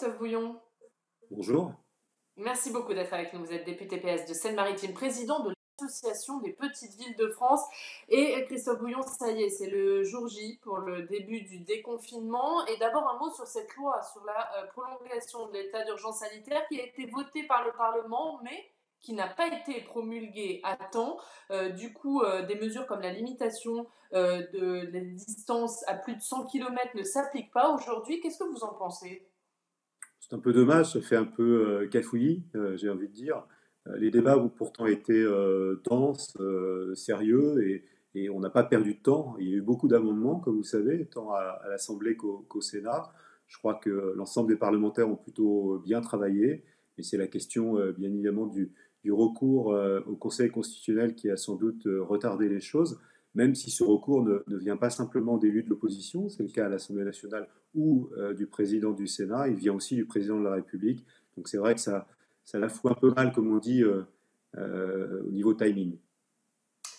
Christophe Bouillon. Bonjour. Merci beaucoup d'être avec nous. Vous êtes député PS de Seine-Maritime, président de l'Association des petites villes de France. Et Christophe Bouillon, ça y est, c'est le jour J pour le début du déconfinement. Et d'abord un mot sur cette loi, sur la prolongation de l'état d'urgence sanitaire qui a été votée par le Parlement, mais qui n'a pas été promulguée à temps. Des mesures comme la limitation de la distance à plus de 100 km ne s'appliquent pas aujourd'hui. Qu'est-ce que vous en pensez? C'est un peu dommage, ça fait un peu cafouillis, j'ai envie de dire. Les débats ont pourtant été denses, sérieux, et on n'a pas perdu de temps. Il y a eu beaucoup d'amendements, comme vous savez, tant à l'Assemblée qu'au Sénat. Je crois que l'ensemble des parlementaires ont plutôt bien travaillé, et c'est la question, bien évidemment, du recours au Conseil constitutionnel qui a sans doute retardé les choses, même si ce recours ne vient pas simplement d'élus de l'opposition, c'est le cas à l'Assemblée nationale ou du président du Sénat, il vient aussi du président de la République. Donc c'est vrai que ça la fout un peu mal, comme on dit, au niveau timing.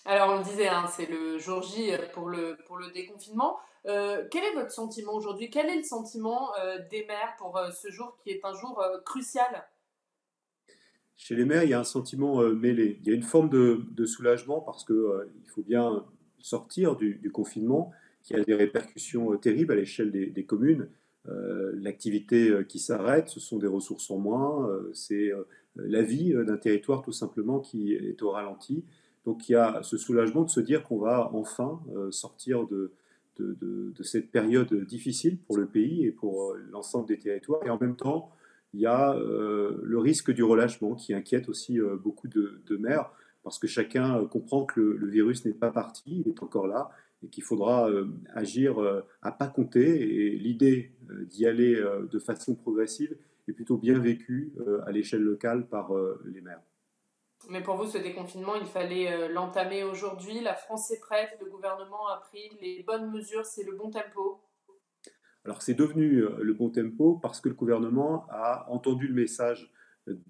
Alors on le disait, hein, c'est le jour J pour le déconfinement. Quel est votre sentiment aujourd'hui? Quel est le sentiment des maires pour ce jour qui est un jour crucial? Chez les maires, il y a un sentiment mêlé. Il y a une forme de soulagement parce que il faut bien sortir du confinement qui a des répercussions terribles à l'échelle des communes. L'activité qui s'arrête, ce sont des ressources en moins, c'est la vie d'un territoire tout simplement qui est au ralenti. Donc il y a ce soulagement de se dire qu'on va enfin sortir de cette période difficile pour le pays et pour l'ensemble des territoires. Et en même temps, il y a le risque du relâchement qui inquiète aussi beaucoup de maires parce que chacun comprend que le virus n'est pas parti, il est encore là et qu'il faudra agir à pas compter. Et l'idée d'y aller de façon progressive est plutôt bien vécue à l'échelle locale par les maires. Mais pour vous, ce déconfinement, il fallait l'entamer aujourd'hui. La France est prête, le gouvernement a pris les bonnes mesures, c'est le bon tempo. Alors c'est devenu le bon tempo parce que le gouvernement a entendu le message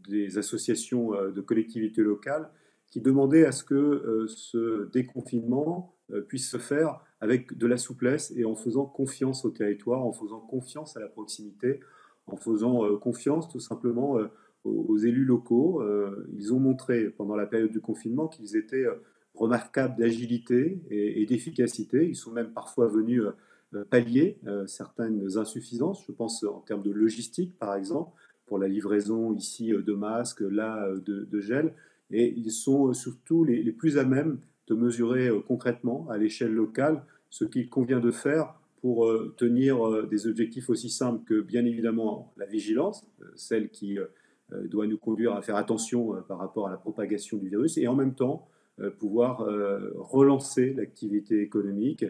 des associations de collectivités locales qui demandaient à ce que ce déconfinement puisse se faire avec de la souplesse et en faisant confiance au territoire, en faisant confiance à la proximité, en faisant confiance tout simplement aux élus locaux. Ils ont montré pendant la période du confinement qu'ils étaient remarquables d'agilité et d'efficacité. Ils sont même parfois venus pallier certaines insuffisances. Je pense en termes de logistique, par exemple, pour la livraison ici de masques, là de gel. Et ils sont surtout les plus à même de mesurer concrètement à l'échelle locale ce qu'il convient de faire pour tenir des objectifs aussi simples que, bien évidemment, la vigilance, celle qui doit nous conduire à faire attention par rapport à la propagation du virus, et en même temps pouvoir relancer l'activité économique,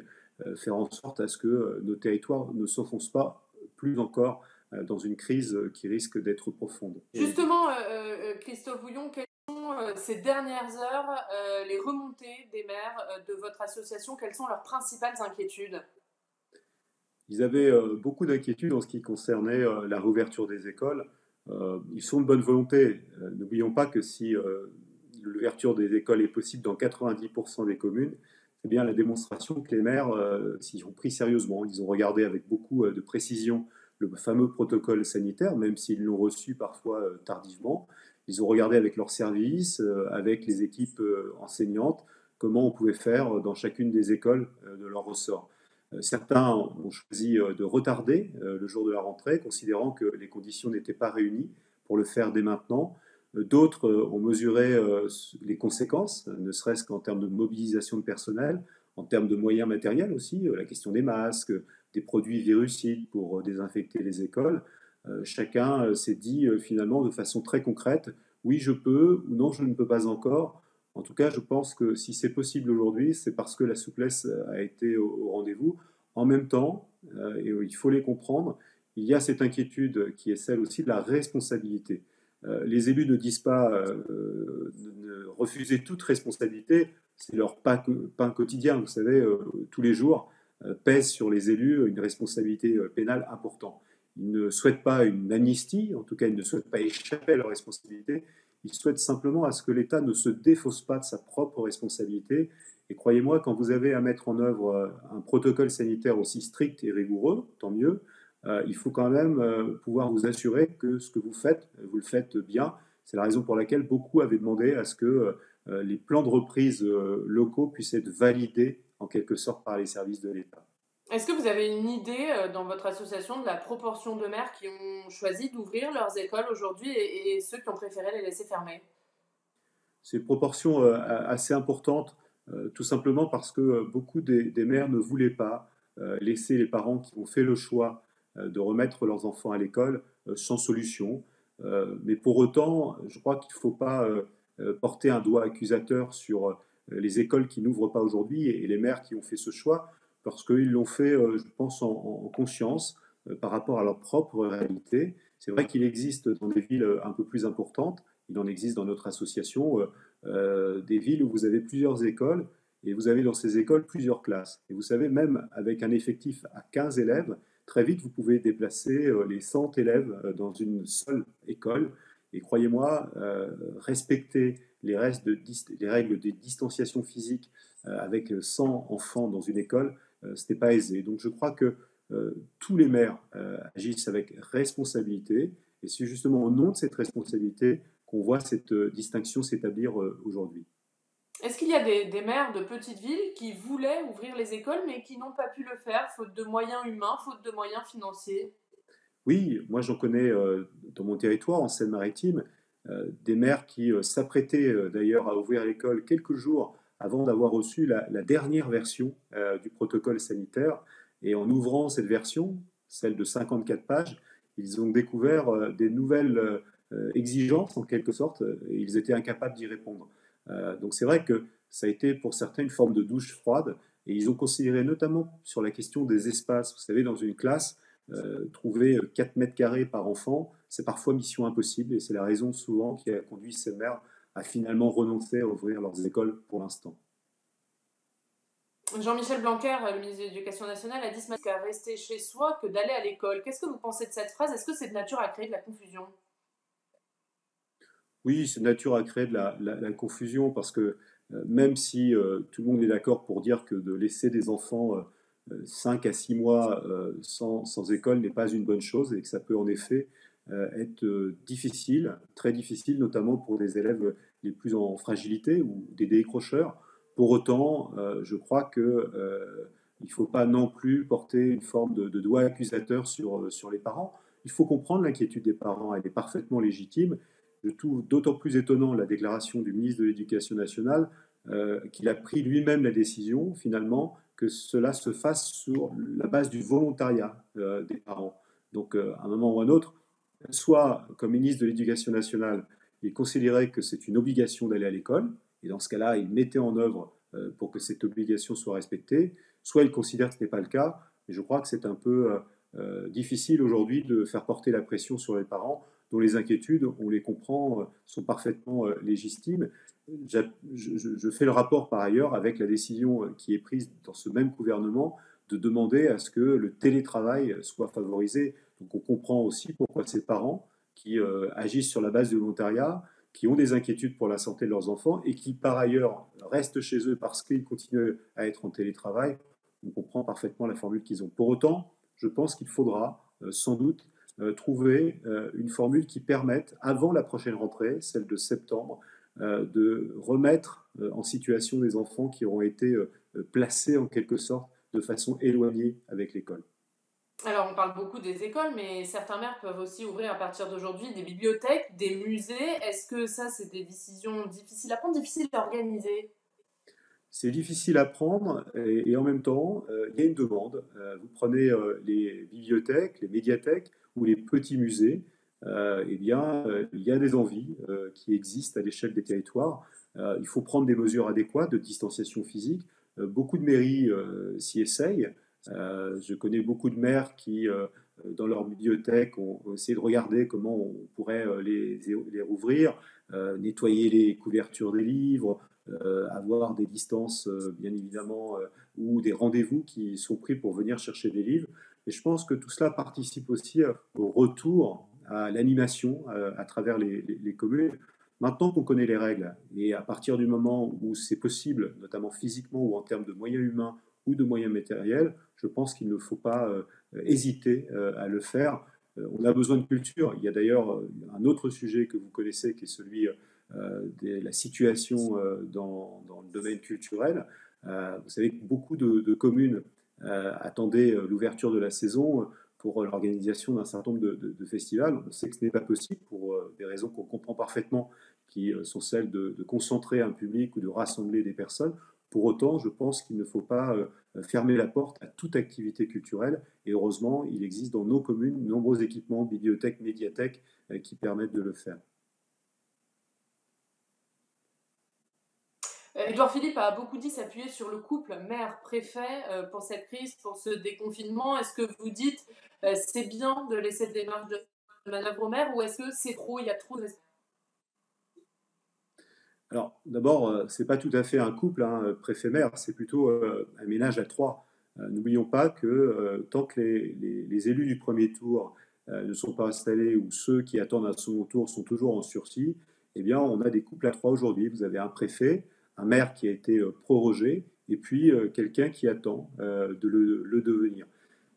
faire en sorte à ce que nos territoires ne s'enfoncent pas plus encore dans une crise qui risque d'être profonde. Justement, Christophe Bouillon, quelles sont ces dernières heures les remontées des maires de votre association? Quelles sont leurs principales inquiétudes? Ils avaient beaucoup d'inquiétudes en ce qui concernait la réouverture des écoles. Ils sont de bonne volonté. N'oublions pas que si l'ouverture des écoles est possible dans 90% des communes, c'est bien la démonstration que les maires s'y ont pris sérieusement. Ils ont regardé avec beaucoup de précision le fameux protocole sanitaire, même s'ils l'ont reçu parfois tardivement. Ils ont regardé avec leurs services, avec les équipes enseignantes, comment on pouvait faire dans chacune des écoles de leur ressort. Certains ont choisi de retarder le jour de la rentrée, considérant que les conditions n'étaient pas réunies pour le faire dès maintenant. D'autres ont mesuré les conséquences, ne serait-ce qu'en termes de mobilisation de personnel, en termes de moyens matériels aussi, la question des masques, des produits virucides pour désinfecter les écoles. Chacun s'est dit finalement de façon très concrète, oui je peux ou non je ne peux pas encore. En tout cas, je pense que si c'est possible aujourd'hui, c'est parce que la souplesse a été au rendez-vous. En même temps, et il faut les comprendre, il y a cette inquiétude qui est celle aussi de la responsabilité. Les élus ne disent pas de refuser toute responsabilité, c'est leur pain quotidien, vous savez, tous les jours pèse sur les élus une responsabilité pénale importante. Ils ne souhaitent pas une amnistie, en tout cas ils ne souhaitent pas échapper à leurs responsabilités, ils souhaitent simplement à ce que l'État ne se défausse pas de sa propre responsabilité. Et croyez-moi, quand vous avez à mettre en œuvre un protocole sanitaire aussi strict et rigoureux, tant mieux, il faut quand même pouvoir vous assurer que ce que vous le faites bien. C'est la raison pour laquelle beaucoup avaient demandé à ce que les plans de reprise locaux puissent être validés en quelque sorte par les services de l'État. Est-ce que vous avez une idée, dans votre association de la proportion de mères qui ont choisi d'ouvrir leurs écoles aujourd'hui et ceux qui ont préféré les laisser fermer? C'est une proportion assez importante, tout simplement parce que beaucoup des mères ne voulaient pas laisser les parents qui ont fait le choix de remettre leurs enfants à l'école sans solution. Mais pour autant, je crois qu'il ne faut pas porter un doigt accusateur sur les écoles qui n'ouvrent pas aujourd'hui et les mères qui ont fait ce choix, parce qu'ils l'ont fait, je pense, en conscience par rapport à leur propre réalité. C'est vrai qu'il existe dans des villes un peu plus importantes, il en existe dans notre association, des villes où vous avez plusieurs écoles et vous avez dans ces écoles plusieurs classes. Et vous savez, même avec un effectif à 15 élèves, très vite vous pouvez déplacer les 100 élèves dans une seule école. Et croyez-moi, respecter les règles de distanciation physique avec 100 enfants dans une école, ce n'est pas aisé. Donc je crois que tous les maires agissent avec responsabilité. Et c'est justement au nom de cette responsabilité qu'on voit cette distinction s'établir aujourd'hui. Est-ce qu'il y a des maires de petites villes qui voulaient ouvrir les écoles, mais qui n'ont pas pu le faire, faute de moyens humains, faute de moyens financiers? Oui, moi j'en connais dans mon territoire, en Seine-Maritime, des maires qui s'apprêtaient d'ailleurs à ouvrir l'école quelques jours avant d'avoir reçu la dernière version du protocole sanitaire. Et en ouvrant cette version, celle de 54 pages, ils ont découvert des nouvelles exigences en quelque sorte, et ils étaient incapables d'y répondre. Donc c'est vrai que ça a été pour certains une forme de douche froide, et ils ont considéré notamment sur la question des espaces. Vous savez, dans une classe, trouver 4 mètres carrés par enfant, c'est parfois mission impossible et c'est la raison souvent qui a conduit ces mères à finalement renoncer à ouvrir leurs écoles pour l'instant. Jean-Michel Blanquer, le ministre de l'Éducation nationale, a dit ce matin qu'à rester chez soi que d'aller à l'école. Qu'est-ce que vous pensez de cette phrase? Est-ce que c'est de nature à créer de la confusion? Oui, c'est de nature à créer de la confusion parce que même si tout le monde est d'accord pour dire que de laisser des enfants 5 à 6 mois sans école n'est pas une bonne chose et que ça peut en effet être difficile, très difficile, notamment pour des élèves les plus en fragilité ou des décrocheurs. Pour autant, je crois que il ne faut pas non plus porter une forme de doigt accusateur sur les parents. Il faut comprendre l'inquiétude des parents, elle est parfaitement légitime. Je trouve d'autant plus étonnant la déclaration du ministre de l'Éducation nationale qu'il a pris lui-même la décision, finalement, que cela se fasse sur la base du volontariat des parents. Donc, à un moment ou à un autre, soit comme ministre de l'Éducation nationale, il considérait que c'est une obligation d'aller à l'école, et dans ce cas-là, il mettait en œuvre pour que cette obligation soit respectée, soit il considère que ce n'est pas le cas, et je crois que c'est un peu difficile aujourd'hui de faire porter la pression sur les parents dont les inquiétudes, on les comprend, sont parfaitement légitimes. Je fais le rapport par ailleurs avec la décision qui est prise dans ce même gouvernement de demander à ce que le télétravail soit favorisé. Donc on comprend aussi pourquoi ces parents qui agissent sur la base du volontariat, qui ont des inquiétudes pour la santé de leurs enfants et qui par ailleurs restent chez eux parce qu'ils continuent à être en télétravail, on comprend parfaitement la formule qu'ils ont. Pour autant, je pense qu'il faudra sans doute trouver une formule qui permette, avant la prochaine rentrée, celle de septembre, de remettre en situation des enfants qui auront été placés en quelque sorte de façon éloignée avec l'école. Alors, on parle beaucoup des écoles, mais certains maires peuvent aussi ouvrir à partir d'aujourd'hui des bibliothèques, des musées. Est-ce que ça, c'est des décisions difficiles à prendre, difficiles à organiser? C'est difficile à prendre et en même temps, il y a une demande. Vous prenez les bibliothèques, les médiathèques ou les petits musées, eh bien, il y a des envies qui existent à l'échelle des territoires. Il faut prendre des mesures adéquates de distanciation physique. Beaucoup de mairies s'y essayent. Je connais beaucoup de maires qui, dans leur bibliothèque, ont essayé de regarder comment on pourrait les rouvrir, nettoyer les couvertures des livres, avoir des distances, bien évidemment, ou des rendez-vous qui sont pris pour venir chercher des livres. Et je pense que tout cela participe aussi au retour à l'animation à travers les communes. Maintenant qu'on connaît les règles, et à partir du moment où c'est possible, notamment physiquement ou en termes de moyens humains, ou de moyens matériels, je pense qu'il ne faut pas hésiter à le faire. On a besoin de culture. Il y a d'ailleurs un autre sujet que vous connaissez qui est celui de la situation dans le domaine culturel. Vous savez que beaucoup de communes attendaient l'ouverture de la saison pour l'organisation d'un certain nombre de festivals. On sait que ce n'est pas possible pour des raisons qu'on comprend parfaitement, qui sont celles de concentrer un public ou de rassembler des personnes. Pour autant, je pense qu'il ne faut pas fermer la porte à toute activité culturelle. Et heureusement, il existe dans nos communes de nombreux équipements, bibliothèques, médiathèques, qui permettent de le faire. Édouard Philippe a beaucoup dit s'appuyer sur le couple maire-préfet pour cette crise, pour ce déconfinement. Est-ce que vous dites c'est bien de laisser des marges de manœuvre au maire ou est-ce que c'est trop, il y a trop de... Alors, d'abord, c'est pas tout à fait un couple, hein, préfet-maire, c'est plutôt un ménage à trois. N'oublions pas que tant que les élus du premier tour ne sont pas installés ou ceux qui attendent un second tour sont toujours en sursis, eh bien, on a des couples à trois aujourd'hui. Vous avez un préfet, un maire qui a été prorogé, et puis quelqu'un qui attend de le devenir.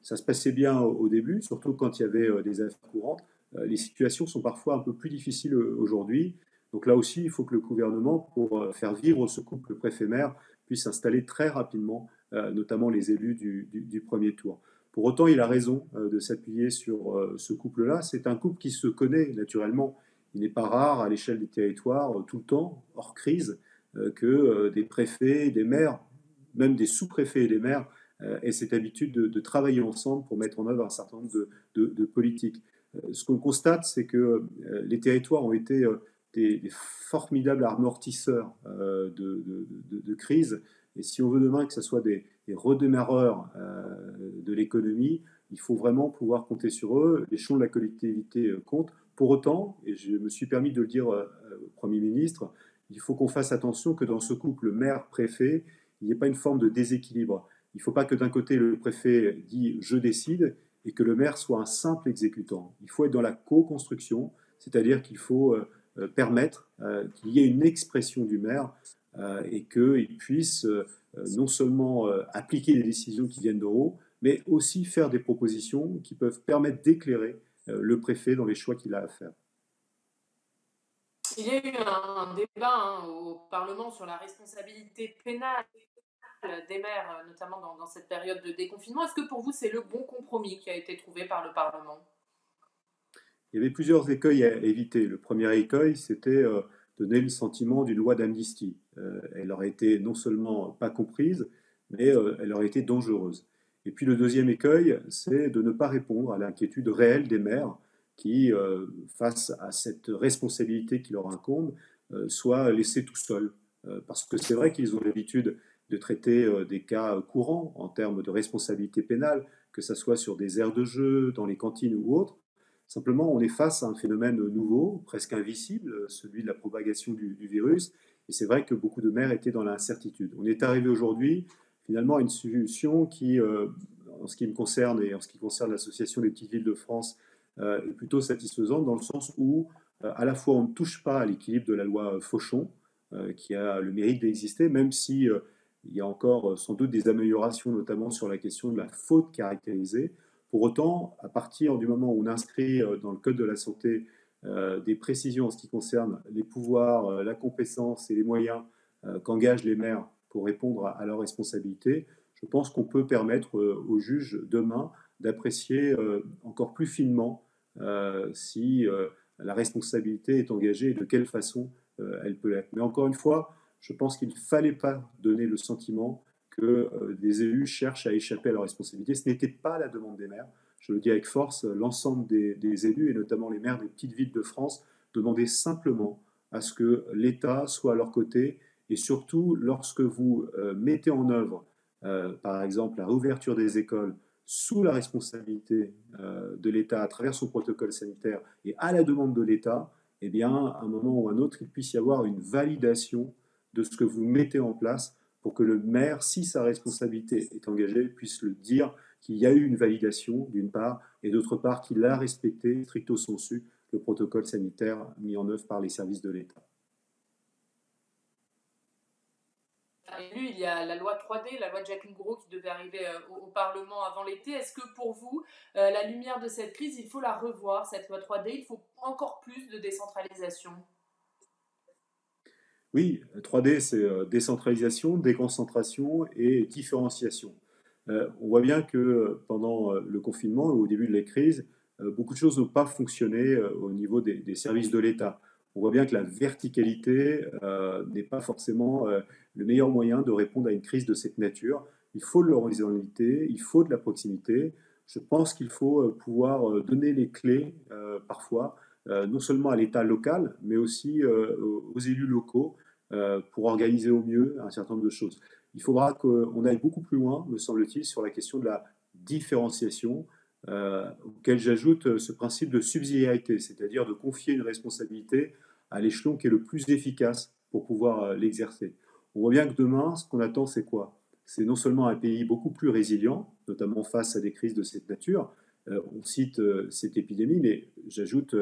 Ça se passait bien au début, surtout quand il y avait des affaires courantes. Les situations sont parfois un peu plus difficiles aujourd'hui. Donc là aussi, il faut que le gouvernement, pour faire vivre ce couple préfet-maire, puisse installer très rapidement, notamment les élus du premier tour. Pour autant, il a raison de s'appuyer sur ce couple-là. C'est un couple qui se connaît naturellement. Il n'est pas rare à l'échelle des territoires, tout le temps, hors crise, que des préfets, des maires, même des sous-préfets et des maires, aient cette habitude de travailler ensemble pour mettre en œuvre un certain nombre de politiques. Ce qu'on constate, c'est que les territoires ont été des formidables amortisseurs de crise. Et si on veut demain que ce soit des redémarreurs de l'économie, il faut vraiment pouvoir compter sur eux. L'échelon de la collectivité compte. Pour autant, et je me suis permis de le dire au Premier ministre, il faut qu'on fasse attention que dans ce couple maire-préfet, il n'y ait pas une forme de déséquilibre. Il ne faut pas que d'un côté le préfet dit je décide et que le maire soit un simple exécutant. Il faut être dans la co-construction, c'est-à-dire qu'il faut permettre qu'il y ait une expression du maire et qu'il puisse non seulement appliquer les décisions qui viennent d'en haut, mais aussi faire des propositions qui peuvent permettre d'éclairer le préfet dans les choix qu'il a à faire. Il y a eu un débat au Parlement sur la responsabilité pénale des maires, notamment dans cette période de déconfinement. Est-ce que pour vous, c'est le bon compromis qui a été trouvé par le Parlement? Il y avait plusieurs écueils à éviter. Le premier écueil, c'était donner le sentiment d'une loi d'amnistie. Elle aurait été non seulement pas comprise, mais elle aurait été dangereuse. Et puis le deuxième écueil, c'est de ne pas répondre à l'inquiétude réelle des maires qui, face à cette responsabilité qui leur incombe, soient laissés tout seuls. Parce que c'est vrai qu'ils ont l'habitude de traiter des cas courants en termes de responsabilité pénale, que ce soit sur des aires de jeu, dans les cantines ou autres. Simplement, on est face à un phénomène nouveau, presque invisible, celui de la propagation du virus. Et c'est vrai que beaucoup de maires étaient dans l'incertitude. On est arrivé aujourd'hui, finalement, à une solution qui, en ce qui me concerne et en ce qui concerne l'Association des petites villes de France, est plutôt satisfaisante dans le sens où, à la fois, on ne touche pas à l'équilibre de la loi Fauchon, qui a le mérite d'exister, même si il y a encore sans doute des améliorations, notamment sur la question de la faute caractérisée. Pour autant, à partir du moment où on inscrit dans le Code de la santé des précisions en ce qui concerne les pouvoirs, la compétence et les moyens qu'engagent les maires pour répondre à leurs responsabilités, je pense qu'on peut permettre aux juges demain d'apprécier encore plus finement si la responsabilité est engagée et de quelle façon elle peut l'être. Mais encore une fois, je pense qu'il ne fallait pas donner le sentiment que des élus cherchent à échapper à leurs responsabilités. Ce n'était pas la demande des maires. Je le dis avec force, l'ensemble des élus, et notamment les maires des petites villes de France, demandaient simplement à ce que l'État soit à leur côté, et surtout lorsque vous mettez en œuvre, par exemple, la réouverture des écoles sous la responsabilité de l'État à travers son protocole sanitaire et à la demande de l'État, eh bien, à un moment ou à un autre, il puisse y avoir une validation de ce que vous mettez en place pour que le maire, si sa responsabilité est engagée, puisse le dire qu'il y a eu une validation, d'une part, et d'autre part, qu'il a respecté stricto sensu le protocole sanitaire mis en œuvre par les services de l'État. élu, il y a la loi 3D, la loi de Jacqueline Gouraud qui devait arriver au Parlement avant l'été. Est-ce que pour vous, à la lumière de cette crise, il faut la revoir, cette loi 3D, il faut encore plus de décentralisation? Oui, 3D, c'est décentralisation, déconcentration et différenciation. On voit bien que pendant le confinement, au début de la crise, beaucoup de choses n'ont pas fonctionné au niveau des services de l'État. On voit bien que la verticalité n'est pas forcément le meilleur moyen de répondre à une crise de cette nature. Il faut de l'horizontalité, il faut de la proximité. Je pense qu'il faut pouvoir donner les clés parfois, non seulement à l'État local, mais aussi aux élus locaux pour organiser au mieux un certain nombre de choses. Il faudra qu'on aille beaucoup plus loin, me semble-t-il, sur la question de la différenciation, auquel j'ajoute ce principe de subsidiarité, c'est-à-dire de confier une responsabilité à l'échelon qui est le plus efficace pour pouvoir l'exercer. On voit bien que demain, ce qu'on attend, c'est quoi? C'est non seulement un pays beaucoup plus résilient, notamment face à des crises de cette nature. On cite cette épidémie, mais j'ajoute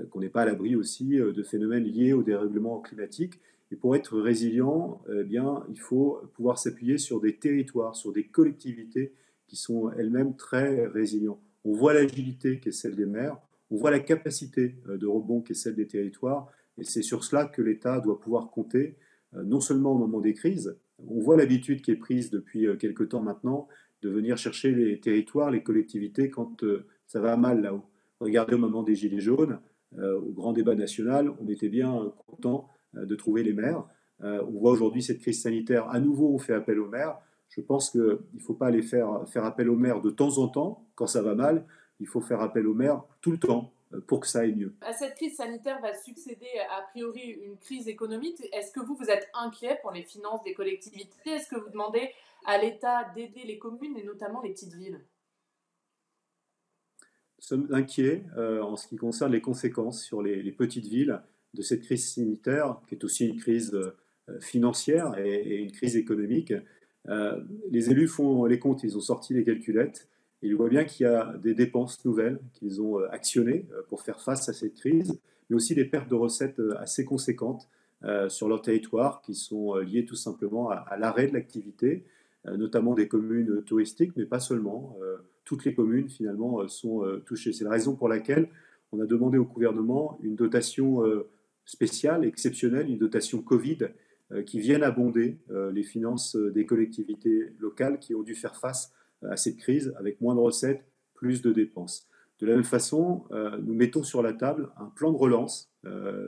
qu'on n'est pas à l'abri aussi de phénomènes liés au dérèglement climatique. Et pour être résilient, eh bien, il faut pouvoir s'appuyer sur des territoires, sur des collectivités qui sont elles-mêmes très résilientes. On voit l'agilité qui est celle des maires, on voit la capacité de rebond qui est celle des territoires, et c'est sur cela que l'État doit pouvoir compter, non seulement au moment des crises. On voit l'habitude qui est prise depuis quelque temps maintenant de venir chercher les territoires, les collectivités quand ça va mal là-haut. Regardez au moment des Gilets jaunes, au grand débat national, on était bien content de trouver les maires. On voit aujourd'hui cette crise sanitaire, à nouveau on fait appel aux maires. Je pense qu'il ne faut pas aller faire appel aux maires de temps en temps quand ça va mal, il faut faire appel aux maires tout le temps pour que ça aille mieux. À cette crise sanitaire va succéder a priori une crise économique. Est-ce que vous êtes inquiet pour les finances des collectivités? Est-ce que vous demandez à l'État d'aider les communes et notamment les petites villes? Nous sommes inquiets en ce qui concerne les conséquences sur les petites villes de cette crise sanitaire, qui est aussi une crise financière et une crise économique. Les élus font les comptes, ils ont sorti les calculettes, et ils voient bien qu'il y a des dépenses nouvelles qu'ils ont actionnées pour faire face à cette crise, mais aussi des pertes de recettes assez conséquentes sur leur territoire qui sont liées tout simplement à l'arrêt de l'activité, notamment des communes touristiques, mais pas seulement. Toutes les communes finalement sont touchées. C'est la raison pour laquelle on a demandé au gouvernement une dotation spéciale, exceptionnelle, une dotation Covid qui vienne abonder les finances des collectivités locales qui ont dû faire face à cette crise avec moins de recettes, plus de dépenses. De la même façon, nous mettons sur la table un plan de relance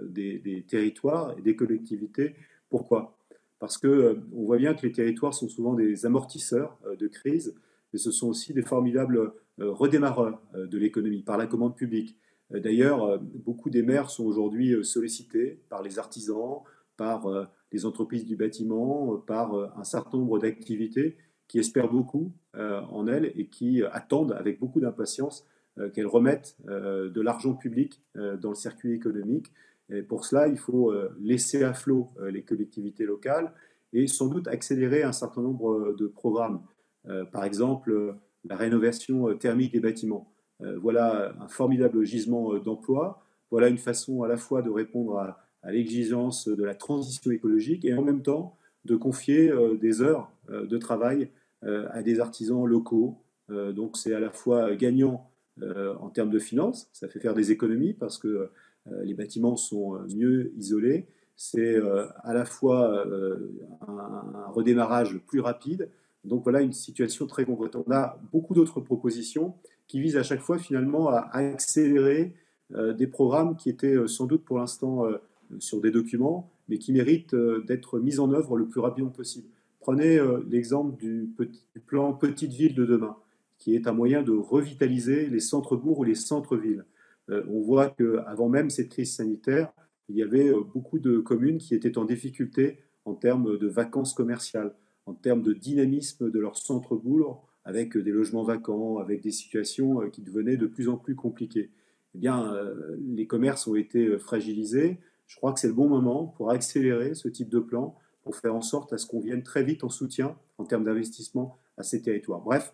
des territoires et des collectivités. Pourquoi? Parce que on voit bien que les territoires sont souvent des amortisseurs de crise, mais ce sont aussi des formidables redémarreurs de l'économie par la commande publique. D'ailleurs, beaucoup des maires sont aujourd'hui sollicités par les artisans, par les entreprises du bâtiment, par un certain nombre d'activités qui espèrent beaucoup en elles et qui attendent avec beaucoup d'impatience qu'elles remettent de l'argent public dans le circuit économique. Et pour cela, il faut laisser à flot les collectivités locales et sans doute accélérer un certain nombre de programmes. Par exemple, la rénovation thermique des bâtiments. Voilà un formidable gisement d'emploi. Voilà une façon à la fois de répondre à l'exigence de la transition écologique et en même temps de confier des heures de travail à des artisans locaux. Donc c'est à la fois gagnant en termes de finances, ça fait faire des économies parce que les bâtiments sont mieux isolés. C'est à la fois un redémarrage plus rapide. Donc voilà une situation très concrète. On a beaucoup d'autres propositions qui visent à chaque fois finalement à accélérer des programmes qui étaient sans doute pour l'instant sur des documents, mais qui méritent d'être mis en œuvre le plus rapidement possible. Prenez l'exemple du plan Petite Ville de demain, qui est un moyen de revitaliser les centres-bourgs ou les centres-villes. On voit qu'avant même cette crise sanitaire, il y avait beaucoup de communes qui étaient en difficulté en termes de vacances commerciales, en termes de dynamisme de leur centre-bourg, avec des logements vacants, avec des situations qui devenaient de plus en plus compliquées. Eh bien, les commerces ont été fragilisés. Je crois que c'est le bon moment pour accélérer ce type de plan, pour faire en sorte à ce qu'on vienne très vite en soutien en termes d'investissement à ces territoires. Bref,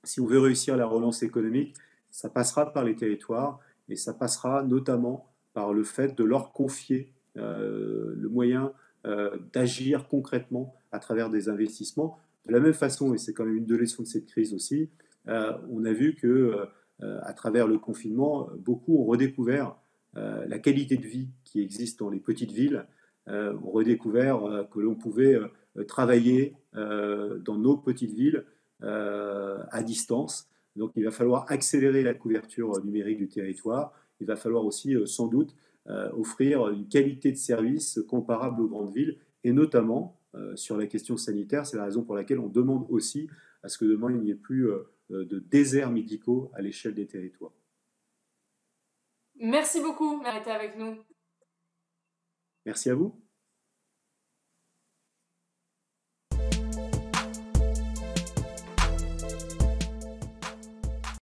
si on veut réussir la relance économique, ça passera par les territoires et ça passera notamment par le fait de leur confier le moyen d'agir concrètement à travers des investissements. De la même façon, et c'est quand même une des leçons de cette crise aussi, on a vu que à travers le confinement, beaucoup ont redécouvert la qualité de vie qui existe dans les petites villes, ont redécouvert que l'on pouvait travailler dans nos petites villes à distance. Donc il va falloir accélérer la couverture numérique du territoire. Il va falloir aussi sans doute offrir une qualité de service comparable aux grandes villes, et notamment sur la question sanitaire. C'est la raison pour laquelle on demande aussi à ce que demain il n'y ait plus de déserts médicaux à l'échelle des territoires. Merci beaucoup d'avoir été avec nous. Merci à vous.